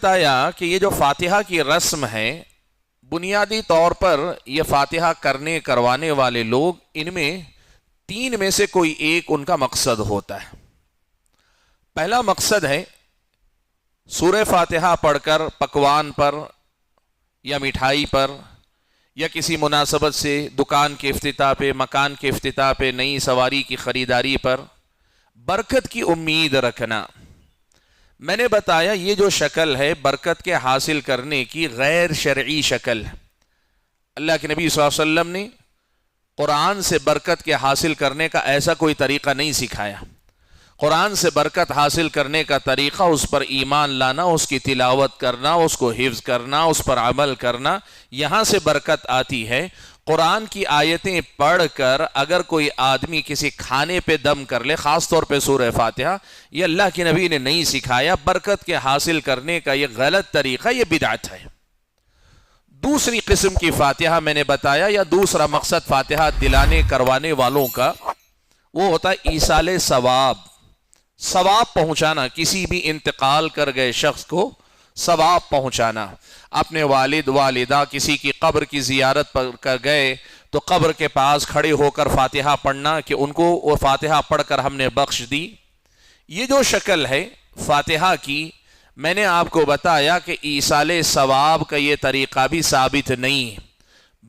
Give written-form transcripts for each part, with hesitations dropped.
بتایا کہ یہ جو فاتحہ کی رسم ہے بنیادی طور پر یہ فاتحہ کروانے والے لوگ ان میں تین میں سے کوئی ایک ان کا مقصد ہوتا ہے۔ پہلا مقصد ہے سورہ فاتحہ پڑھ کر پکوان پر یا مٹھائی پر یا کسی مناسبت سے دکان کے افتتاح پہ، مکان کے افتتاح پہ، نئی سواری کی خریداری پر برکت کی امید رکھنا۔ میں نے بتایا یہ جو شکل ہے برکت کے حاصل کرنے کی غیر شرعی شکل ہے۔ اللہ کے نبی صلی اللہ علیہ وسلم نے قرآن سے برکت کے حاصل کرنے کا ایسا کوئی طریقہ نہیں سکھایا۔ قرآن سے برکت حاصل کرنے کا طریقہ اس پر ایمان لانا، اس کی تلاوت کرنا، اس کو حفظ کرنا، اس پر عمل کرنا، یہاں سے برکت آتی ہے۔ قرآن کی آیتیں پڑھ کر اگر کوئی آدمی کسی کھانے پہ دم کر لے، خاص طور پہ سورہ فاتحہ، یہ اللہ کے نبی نے نہیں سکھایا۔ برکت کے حاصل کرنے کا یہ غلط طریقہ، یہ بدعت ہے۔ دوسری قسم کی فاتحہ میں نے بتایا، یا دوسرا مقصد فاتحہ دلانے کروانے والوں کا وہ ہوتا ہے ایصال ثواب پہنچانا، کسی بھی انتقال کر گئے شخص کو ثواب پہنچانا۔ اپنے والد والدہ کسی کی قبر کی زیارت پر کر گئے تو قبر کے پاس کھڑے ہو کر فاتحہ پڑھنا کہ ان کو وہ فاتحہ پڑھ کر ہم نے بخش دی۔ یہ جو شکل ہے فاتحہ کی، میں نے آپ کو بتایا کہ ایصال ثواب کا یہ طریقہ بھی ثابت نہیں ہے۔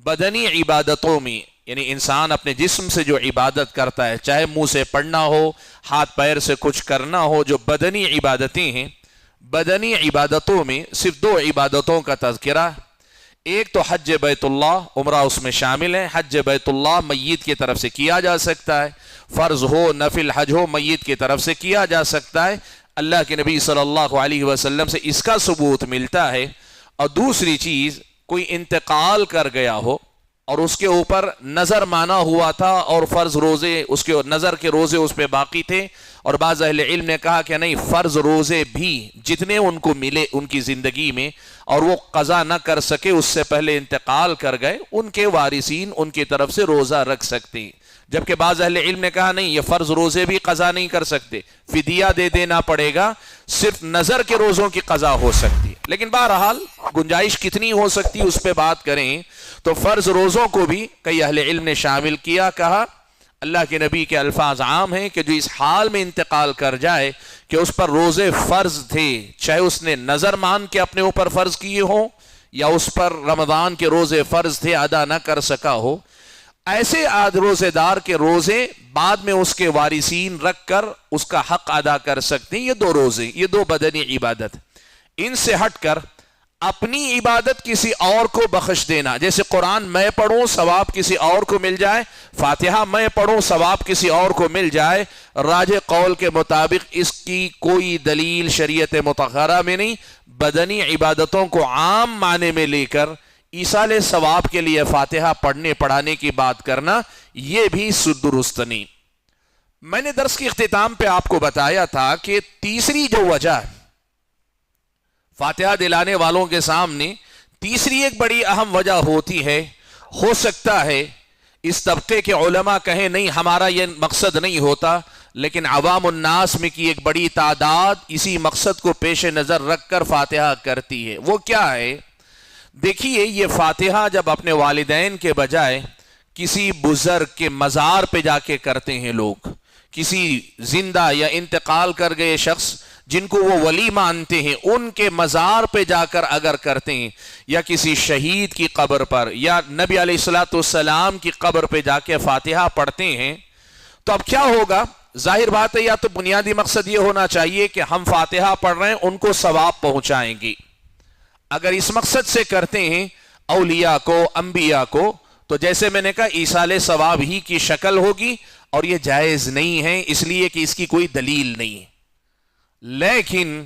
بدنی عبادتوں میں، یعنی انسان اپنے جسم سے جو عبادت کرتا ہے، چاہے منہ سے پڑھنا ہو، ہاتھ پیر سے کچھ کرنا ہو، جو بدنی عبادتیں ہیں، بدنی عبادتوں میں صرف دو عبادتوں کا تذکرہ۔ ایک تو حج بیت اللہ، عمرہ اس میں شامل ہے۔ حج بیت اللہ میت کی طرف سے کیا جا سکتا ہے، فرض ہو نفل حج ہو میت کی طرف سے کیا جا سکتا ہے۔ اللہ کے نبی صلی اللہ علیہ وسلم سے اس کا ثبوت ملتا ہے۔ اور دوسری چیز، کوئی انتقال کر گیا ہو اور اس کے اوپر نظر مانا ہوا تھا اور فرض روزے، اس کے نظر کے روزے اس پہ باقی تھے، اور بعض اہل علم نے کہا کہ نہیں، فرض روزے بھی جتنے ان کو ملے ان کی زندگی میں اور وہ قضا نہ کر سکے، اس سے پہلے انتقال کر گئے، ان کے وارثین ان کی طرف سے روزہ رکھ سکتے ہیں۔ جبکہ بعض اہل علم نے کہا نہیں، یہ فرض روزے بھی قضا نہیں کر سکتے، فدیہ دے دینا پڑے گا، صرف نظر کے روزوں کی قضا ہو سکتی ہے۔ لیکن بہرحال گنجائش کتنی ہو سکتی اس پہ بات کریں تو فرض روزوں کو بھی کئی اہل علم نے شامل کیا۔ کہا اللہ کے نبی کے الفاظ عام ہیں کہ جو اس حال میں انتقال کر جائے کہ اس پر روزے فرض تھے، چاہے اس نے نظر مان کے اپنے اوپر فرض کیے ہوں یا اس پر رمضان کے روزے فرض تھے ادا نہ کر سکا ہو، ایسے روزے دار کے روزے بعد میں اس کے وارثین رکھ کر اس کا حق ادا کر سکتے ہیں۔ یہ دو روزے، یہ دو بدنی عبادت، ان سے ہٹ کر اپنی عبادت کسی اور کو بخش دینا، جیسے قرآن میں پڑھوں ثواب کسی اور کو مل جائے، فاتحہ میں پڑھوں ثواب کسی اور کو مل جائے، راجح قول کے مطابق اس کی کوئی دلیل شریعت مطہرہ میں نہیں۔ بدنی عبادتوں کو عام معنی میں لے کر ایصال ثواب کے لیے فاتحہ پڑھنے پڑھانے کی بات کرنا، یہ بھی درست نہیں۔ میں نے درس کے اختتام پہ آپ کو بتایا تھا کہ تیسری جو وجہ فاتحہ دلانے والوں کے سامنے، تیسری ایک بڑی اہم وجہ ہوتی ہے، ہو سکتا ہے اس طبقے کے علماء کہیں نہیں ہمارا یہ مقصد نہیں ہوتا، لیکن عوام الناس میں کی ایک بڑی تعداد اسی مقصد کو پیش نظر رکھ کر فاتحہ کرتی ہے۔ وہ کیا ہے؟ دیکھیے، یہ فاتحہ جب اپنے والدین کے بجائے کسی بزرگ کے مزار پہ جا کے کرتے ہیں لوگ، کسی زندہ یا انتقال کر گئے شخص جن کو وہ ولی مانتے ہیں ان کے مزار پہ جا کر اگر کرتے ہیں، یا کسی شہید کی قبر پر یا نبی علیہ الصلوۃ والسلام کی قبر پہ جا کے فاتحہ پڑھتے ہیں، تو اب کیا ہوگا؟ ظاہر بات ہے، یا تو بنیادی مقصد یہ ہونا چاہیے کہ ہم فاتحہ پڑھ رہے ہیں ان کو ثواب پہنچائیں گے۔ اگر اس مقصد سے کرتے ہیں اولیاء کو، انبیاء کو، تو جیسے میں نے کہا ایصال ثواب ہی کی شکل ہوگی، اور یہ جائز نہیں ہے اس لیے کہ اس کی کوئی دلیل نہیں ہے۔ لیکن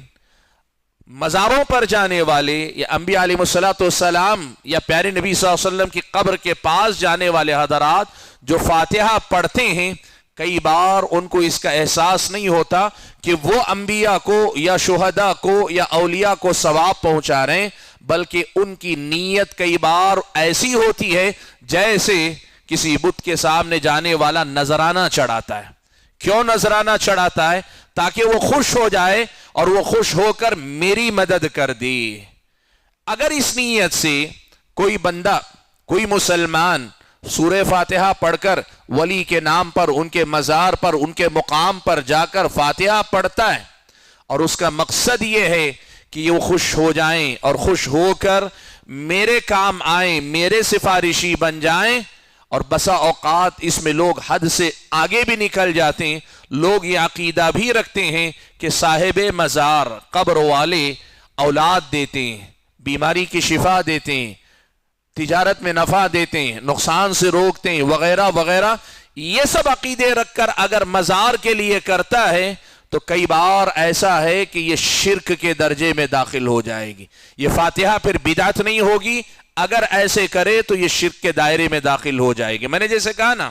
مزاروں پر جانے والے یا انبیاء علیہ الصلوۃ والسلام یا پیارے نبی صلی اللہ علیہ وسلم کی قبر کے پاس جانے والے حضرات جو فاتحہ پڑھتے ہیں، کئی بار ان کو اس کا احساس نہیں ہوتا کہ وہ انبیاء کو یا شہداء کو یا اولیاء کو ثواب پہنچا رہے ہیں، بلکہ ان کی نیت کئی بار ایسی ہوتی ہے جیسے کسی بت کے سامنے جانے والا نذرانہ چڑھاتا ہے۔ کیوں نذرانہ چڑھاتا ہے؟ تاکہ وہ خوش ہو جائے اور وہ خوش ہو کر میری مدد کر دے۔ اگر اس نیت سے کوئی بندہ، کوئی مسلمان سورہ فاتحہ پڑھ کر ولی کے نام پر، ان کے مزار پر، ان کے مقام پر جا کر فاتحہ پڑھتا ہے اور اس کا مقصد یہ ہے کہ وہ خوش ہو جائیں اور خوش ہو کر میرے کام آئیں، میرے سفارشی بن جائیں، اور بسا اوقات اس میں لوگ حد سے آگے بھی نکل جاتے ہیں۔ لوگ یہ عقیدہ بھی رکھتے ہیں کہ صاحب مزار، قبر والے اولاد دیتے ہیں، بیماری کی شفا دیتے ہیں، تجارت میں نفع دیتے ہیں، نقصان سے روکتے ہیں، وغیرہ وغیرہ۔ یہ سب عقیدے رکھ کر اگر مزار کے لیے کرتا ہے تو کئی بار ایسا ہے کہ یہ شرک کے درجے میں داخل ہو جائے گی۔ یہ فاتحہ پھر بدعت نہیں ہوگی، اگر ایسے کرے تو یہ شرک کے دائرے میں داخل ہو جائے گی۔ میں نے جیسے کہا نا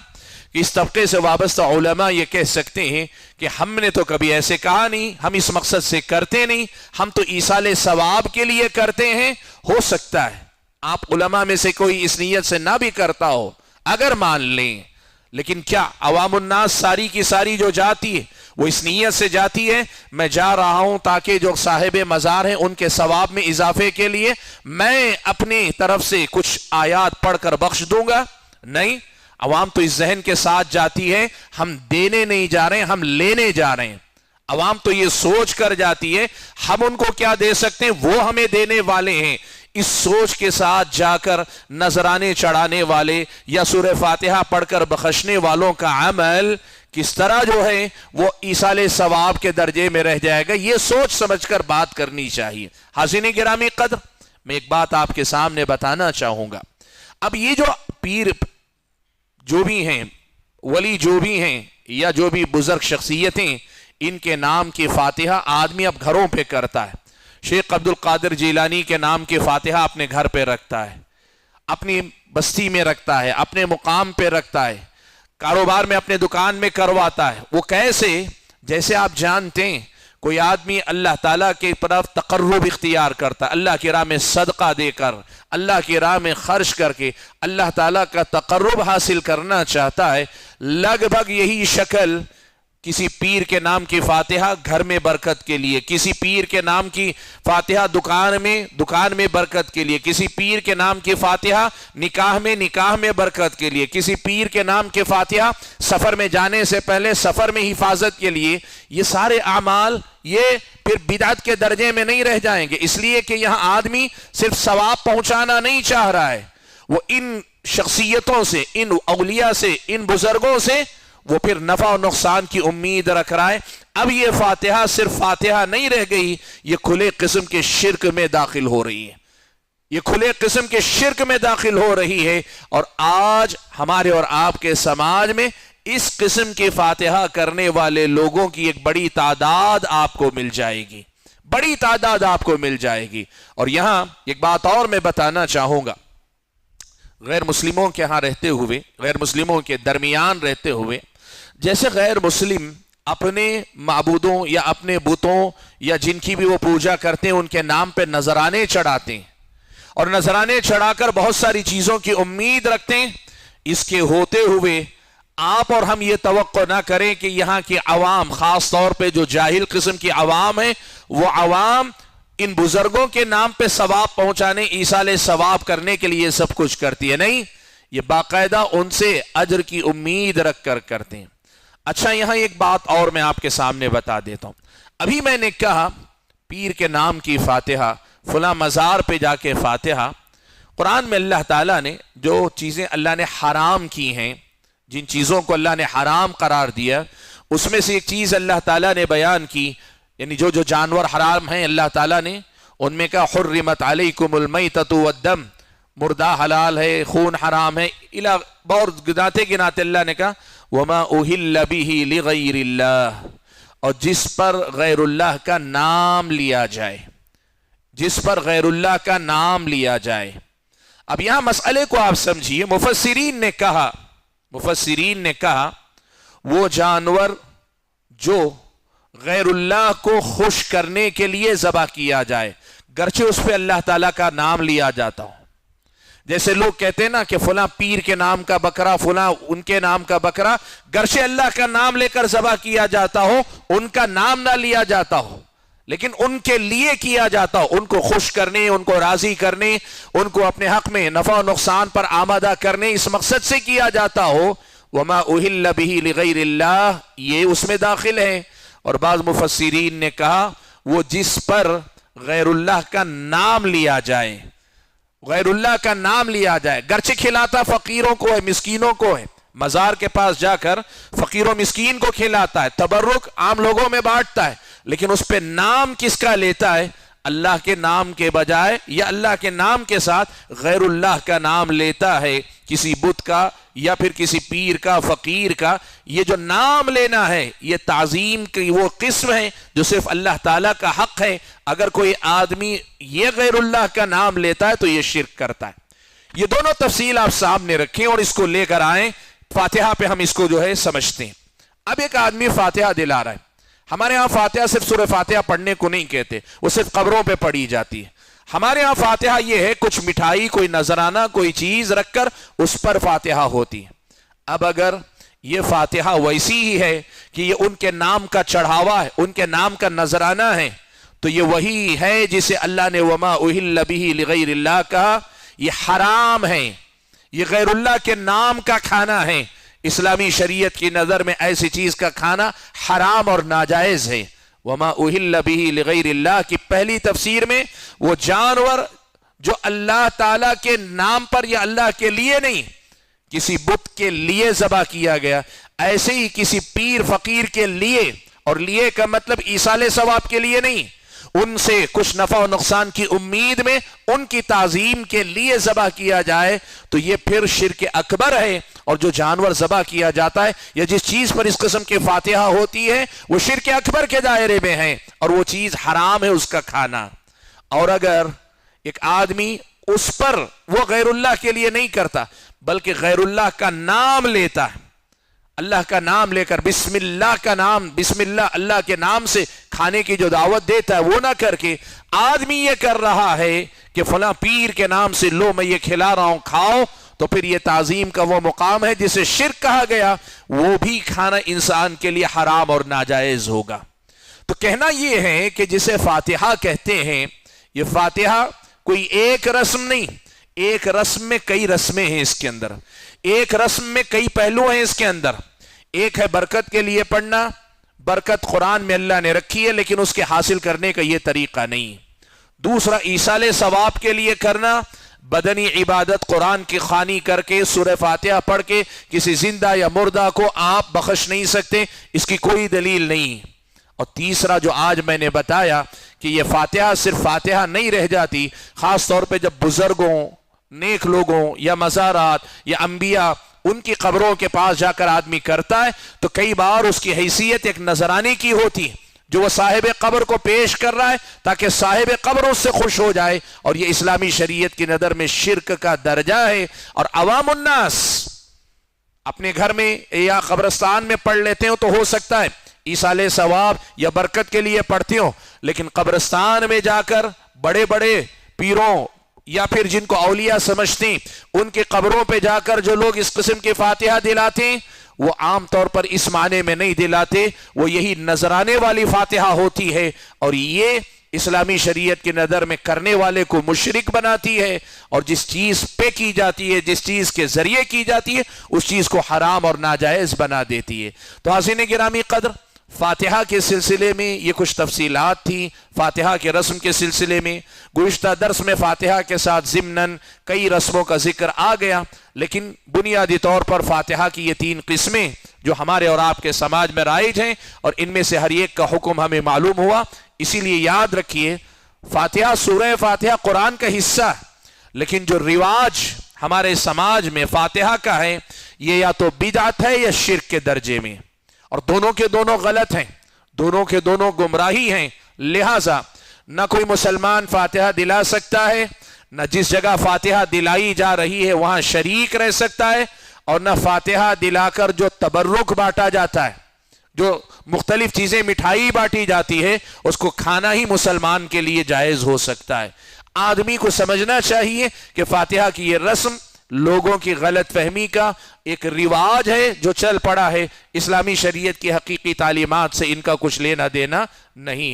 کہ اس طبقے سے وابستہ علماء یہ کہہ سکتے ہیں کہ ہم نے تو کبھی ایسے کہا نہیں، ہم اس مقصد سے کرتے نہیں، ہم تو ایصال ثواب کے لیے کرتے ہیں۔ ہو سکتا ہے آپ علماء میں سے کوئی اس نیت سے نہ بھی کرتا ہو، اگر مان لیں، لیکن کیا عوام الناس ساری کی ساری جو جاتی ہے وہ اس نیت سے جاتی ہے میں جا رہا ہوں تاکہ جو صاحب مزار ہیں ان کے ثواب میں اضافے کے لیے میں اپنی طرف سے کچھ آیات پڑھ کر بخش دوں گا؟ نہیں، عوام تو اس ذہن کے ساتھ جاتی ہے ہم دینے نہیں جا رہے ہیں، ہم لینے جا رہے ہیں۔ عوام تو یہ سوچ کر جاتی ہے ہم ان کو کیا دے سکتے ہیں، وہ ہمیں دینے والے ہیں۔ اس سوچ کے ساتھ جا کر نذرانے چڑھانے والے یا سورہ فاتحہ پڑھ کر بخشنے والوں کا عمل کس طرح جو ہے وہ ایصال ثواب کے درجے میں رہ جائے گا، یہ سوچ سمجھ کر بات کرنی چاہیے۔ حاضرین گرامی قدر، میں ایک بات آپ کے سامنے بتانا چاہوں گا۔ اب یہ جو پیر جو بھی ہیں، ولی جو بھی ہیں، یا جو بھی بزرگ شخصیتیں، ان کے نام کی فاتحہ آدمی اب گھروں پہ کرتا ہے۔ شیخ عبد القادر جیلانی کے نام کی فاتحہ اپنے گھر پہ رکھتا ہے، اپنی بستی میں رکھتا ہے، اپنے مقام پہ رکھتا ہے، کاروبار میں اپنے دکان میں کرواتا ہے۔ وہ کیسے؟ جیسے آپ جانتے ہیں کوئی آدمی اللہ تعالیٰ کی طرف تقرب اختیار کرتا ہے، اللہ کی راہ میں صدقہ دے کر، اللہ کی راہ میں خرچ کر کے اللہ تعالیٰ کا تقرب حاصل کرنا چاہتا ہے، لگ بھگ یہی شکل کسی پیر کے نام کی فاتحہ گھر میں برکت کے لیے، کسی پیر کے نام کی فاتحہ دکان میں برکت کے لیے، کسی پیر کے نام کی فاتحہ نکاح میں برکت کے لیے، کسی پیر کے نام کی فاتحہ سفر میں جانے سے پہلے سفر میں حفاظت کے لیے۔ یہ سارے اعمال یہ پھر بدعت کے درجے میں نہیں رہ جائیں گے، اس لیے کہ یہاں آدمی صرف ثواب پہنچانا نہیں چاہ رہا ہے، وہ ان شخصیتوں سے، ان اولیاء سے، ان بزرگوں سے وہ پھر نفع و نقصان کی امید رکھ رہا ہے۔ اب یہ فاتحہ صرف فاتحہ نہیں رہ گئی، یہ کھلے قسم کے شرک میں داخل ہو رہی ہے، یہ کھلے قسم کے شرک میں داخل ہو رہی ہے۔ اور آج ہمارے اور آپ کے سماج میں اس قسم کی فاتحہ کرنے والے لوگوں کی ایک بڑی تعداد آپ کو مل جائے گی، بڑی تعداد آپ کو مل جائے گی۔ اور یہاں ایک بات اور میں بتانا چاہوں گا، غیر مسلموں کے ہاں رہتے ہوئے، غیر مسلموں کے درمیان رہتے ہوئے، جیسے غیر مسلم اپنے معبودوں یا اپنے بتوں یا جن کی بھی وہ پوجا کرتے ہیں ان کے نام پہ نذرانے چڑھاتے ہیں اور نذرانے چڑھا کر بہت ساری چیزوں کی امید رکھتے ہیں، اس کے ہوتے ہوئے آپ اور ہم یہ توقع نہ کریں کہ یہاں کی عوام، خاص طور پہ جو جاہل قسم کی عوام ہے، وہ عوام ان بزرگوں کے نام پہ ثواب پہنچانے، ایصال ثواب کرنے کے لیے سب کچھ کرتی ہے۔ نہیں، یہ باقاعدہ ان سے اجر کی امید رکھ کر کرتے ہیں۔ اچھا، یہاں ایک بات اور میں آپ کے سامنے بتا دیتا ہوں۔ ابھی میں نے کہا پیر کے نام کی فاتحہ، فلاں مزار پہ جا کے فاتحہ، قرآن میں اللہ تعالیٰ نے جو چیزیں اللہ نے حرام کی ہیں، جن چیزوں کو اللہ نے حرام قرار دیا، اس میں سے ایک چیز اللہ تعالیٰ نے بیان کی، یعنی جو جانور حرام ہیں اللہ تعالیٰ نے ان میں کہا حرمت علیکم المیتۃ والدم، مردہ حلال ہے، خون حرام ہے، بہت گناتے اللہ نے کہا وما اہل بہ لغیر اللہ، اور جس پر غیر اللہ کا نام لیا جائے، جس پر غیر اللہ کا نام لیا جائے۔ اب یہاں مسئلے کو آپ سمجھیے، مفسرین نے کہا وہ جانور جو غیر اللہ کو خوش کرنے کے لیے ذبح کیا جائے، گرچہ اس پہ اللہ تعالیٰ کا نام لیا جاتا ہو، جیسے لوگ کہتے ہیں نا کہ فلاں پیر کے نام کا بکرا، فلاں ان کے نام کا بکرا، گرچہ اللہ کا نام لے کر ذبح کیا جاتا ہو، ان کا نام نہ لیا جاتا ہو، لیکن ان کے لیے کیا جاتا ہو، ان کو خوش کرنے، ان کو راضی کرنے، ان کو اپنے حق میں نفع و نقصان پر آمادہ کرنے، اس مقصد سے کیا جاتا ہو، وما اہل بہ لغیر اللہ، یہ اس میں داخل ہے۔ اور بعض مفسرین نے کہا وہ جس پر غیر اللہ کا نام لیا جائے، غیر اللہ کا نام لیا جائے، گرچہ کھلاتا فقیروں کو ہے، مسکینوں کو ہے، مزار کے پاس جا کر فقیر و مسکین کو کھلاتا ہے، تبرک عام لوگوں میں بانٹتا ہے، لیکن اس پہ نام کس کا لیتا ہے؟ اللہ کے نام کے بجائے یا اللہ کے نام کے ساتھ غیر اللہ کا نام لیتا ہے، کسی بت کا یا پھر کسی پیر کا، فقیر کا۔ یہ جو نام لینا ہے یہ تعظیم کی وہ قسم ہے جو صرف اللہ تعالیٰ کا حق ہے۔ اگر کوئی آدمی یہ غیر اللہ کا نام لیتا ہے تو یہ شرک کرتا ہے۔ یہ دونوں تفصیل آپ سامنے رکھیں اور اس کو لے کر آئیں، فاتحہ پہ ہم اس کو جو ہے سمجھتے ہیں۔ اب ایک آدمی فاتحہ دلا رہا ہے، ہمارے ہاں فاتحہ صرف سورہ فاتحہ پڑھنے کو نہیں کہتے، وہ صرف قبروں پہ پڑھی جاتی ہے۔ ہمارے ہاں فاتحہ یہ ہے کچھ مٹھائی، کوئی نذرانہ، کوئی چیز رکھ کر اس پر فاتحہ ہوتی ہے۔ اب اگر یہ فاتحہ ویسی ہی ہے کہ یہ ان کے نام کا چڑھاوا ہے، ان کے نام کا نذرانہ ہے، تو یہ وہی ہے جسے اللہ نے وما اہل بہ لغیر اللہ کہا، یہ حرام ہے، یہ غیر اللہ کے نام کا کھانا ہے۔ اسلامی شریعت کی نظر میں ایسی چیز کا کھانا حرام اور ناجائز ہے۔ وما اہل بہ لغیر اللہ کی پہلی تفسیر میں وہ جانور جو اللہ تعالیٰ کے نام پر یا اللہ کے لیے نہیں، کسی بت کے لیے ذبح کیا گیا، ایسے ہی کسی پیر فقیر کے لیے، اور لیے کا مطلب ایصال ثواب کے لیے نہیں، ان سے کچھ نفع و نقصان کی امید میں ان کی تعظیم کے لیے ذبح کیا جائے تو یہ پھر شرک اکبر ہے۔ اور جو جانور ذبح کیا جاتا ہے یا جس چیز پر اس قسم کی فاتحہ ہوتی ہے وہ شرک اکبر کے دائرے میں ہے اور وہ چیز حرام ہے اس کا کھانا۔ اور اگر ایک آدمی اس پر وہ غیر اللہ کے لیے نہیں کرتا بلکہ غیر اللہ کا نام لیتا ہے، اللہ کا نام لے کر بسم اللہ کا نام، بسم اللہ اللہ کے نام سے کھانے کی جو دعوت دیتا ہے وہ نہ کر کے آدمی یہ کر رہا ہے کہ فلاں پیر کے نام سے لو میں یہ کھلا رہا ہوں کھاؤ، تو پھر یہ تعظیم کا وہ مقام ہے جسے شرک کہا گیا، وہ بھی کھانا انسان کے لیے حرام اور ناجائز ہوگا۔ تو کہنا یہ ہے کہ جسے فاتحہ کہتے ہیں، یہ فاتحہ کوئی ایک رسم نہیں، ایک رسم میں کئی رسمیں ہیں، اس کے اندر ایک رسم میں کئی پہلو ہیں، اس کے اندر ایک ہے برکت کے لیے پڑھنا، برکت قرآن میں اللہ نے رکھی ہے لیکن اس کے حاصل کرنے کا یہ طریقہ نہیں۔ دوسرا ایصال ثواب کے لیے کرنا، بدنی عبادت قرآن کی خوانی کر کے سورہ فاتحہ پڑھ کے کسی زندہ یا مردہ کو آپ بخش نہیں سکتے، اس کی کوئی دلیل نہیں۔ اور تیسرا جو آج میں نے بتایا کہ یہ فاتحہ صرف فاتحہ نہیں رہ جاتی، خاص طور پہ جب بزرگوں، نیک لوگوں یا مزارات یا انبیاء ان کی قبروں کے پاس جا کر آدمی کرتا ہے تو کئی بار اس کی حیثیت ایک نذرانے کی ہوتی ہے جو وہ صاحب قبر کو پیش کر رہا ہے تاکہ صاحب قبر اس سے خوش ہو جائے، اور یہ اسلامی شریعت کی نظر میں شرک کا درجہ ہے۔ اور عوام الناس اپنے گھر میں یا قبرستان میں پڑھ لیتے ہو تو ہو سکتا ہے ایصال ثواب یا برکت کے لیے پڑھتے ہو، لیکن قبرستان میں جا کر بڑے بڑے پیروں یا پھر جن کو اولیاء سمجھتے ہیں ان کی قبروں پہ جا کر جو لوگ اس قسم کی فاتحہ دلاتے ہیں وہ عام طور پر اس معنی میں نہیں دلاتے، وہ یہی نذرانے والی فاتحہ ہوتی ہے، اور یہ اسلامی شریعت کی نظر میں کرنے والے کو مشرک بناتی ہے، اور جس چیز پہ کی جاتی ہے، جس چیز کے ذریعے کی جاتی ہے اس چیز کو حرام اور ناجائز بنا دیتی ہے۔ تو حاضرین گرامی قدر، فاتحہ کے سلسلے میں یہ کچھ تفصیلات تھی فاتحہ کے رسم کے سلسلے میں۔ گزشتہ درس میں فاتحہ کے ساتھ ضمناً کئی رسموں کا ذکر آ گیا، لیکن بنیادی طور پر فاتحہ کی یہ تین قسمیں جو ہمارے اور آپ کے سماج میں رائج ہیں، اور ان میں سے ہر ایک کا حکم ہمیں معلوم ہوا۔ اسی لیے یاد رکھیے فاتحہ، سورہ فاتحہ قرآن کا حصہ ہے، لیکن جو رواج ہمارے سماج میں فاتحہ کا ہے یہ یا تو بدعت ہے یا شرک کے درجے میں، اور دونوں کے دونوں غلط ہیں، دونوں کے دونوں گمراہی ہیں۔ لہٰذا نہ کوئی مسلمان فاتحہ دلا سکتا ہے، نہ جس جگہ فاتحہ دلائی جا رہی ہے وہاں شریک رہ سکتا ہے، اور نہ فاتحہ دلا کر جو تبرک بانٹا جاتا ہے، جو مختلف چیزیں مٹھائی بانٹی جاتی ہے، اس کو کھانا ہی مسلمان کے لیے جائز ہو سکتا ہے۔ آدمی کو سمجھنا چاہیے کہ فاتحہ کی یہ رسم لوگوں کی غلط فہمی کا ایک رواج ہے جو چل پڑا ہے، اسلامی شریعت کی حقیقی تعلیمات سے ان کا کچھ لینا دینا نہیں۔